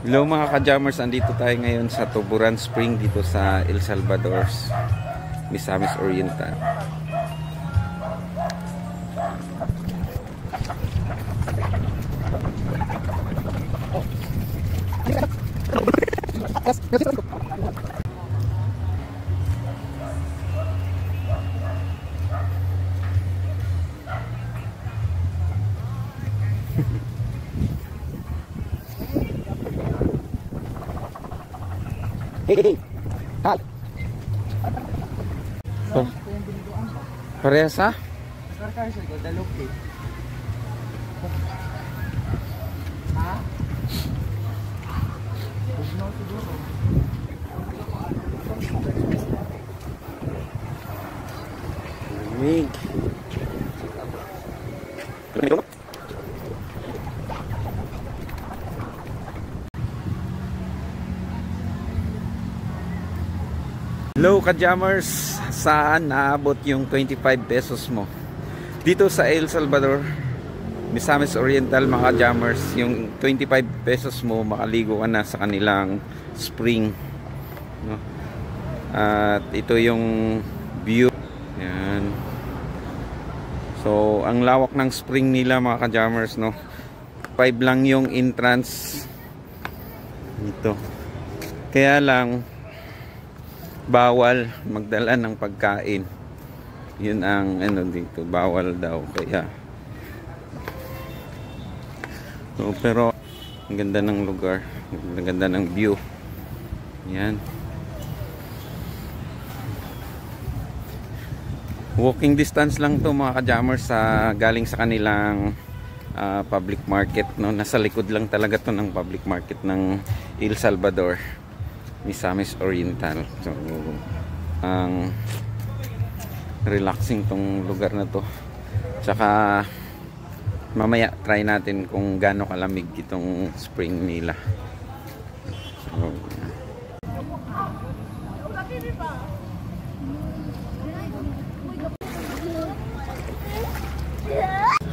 Hello mga ka-jammers, andito tayo ngayon sa Tuburan Spring dito sa El Salvador, Misamis Oriental. Hey. Hi. Parehas ha? Lamig. Hello ka-jammers, saan naabot yung 25 pesos mo? Dito sa El Salvador, Misamis Oriental mga jammers, yung 25 pesos mo makaligo ka na sa kanilang spring, no? At ito yung view. Yan. So ang lawak ng spring nila mga ka-jammers, no? 5 lang yung entrance dito. Kaya lang bawal magdala ng pagkain. Yun ang ano dito, bawal daw. Kaya so, pero ang ganda ng lugar, ang ganda ng view. Yan. Walking distance lang to mga ka-jammers sa galing sa kanilang public market, no? Nasa likod lang talaga to ng public market ng El Salvador, Misamis Oriental. So ang relaxing tong lugar na to. Tsaka mamaya try natin kung gaano kalamig itong spring nila. So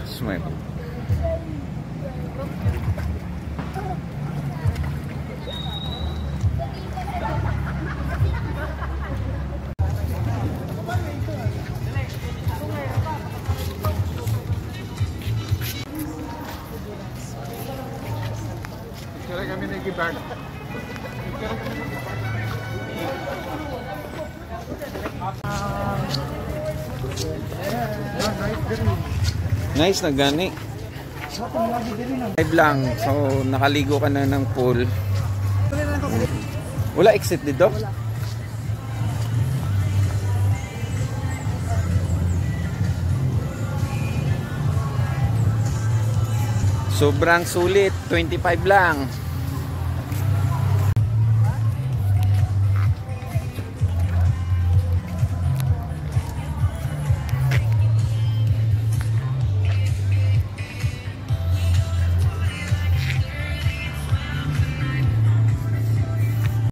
smile. Kami nag-ibang. Nice na gani. Live lang. So nakaligo ka na ng pool. Wala exit dito? Sobrang sulit, 25 lang.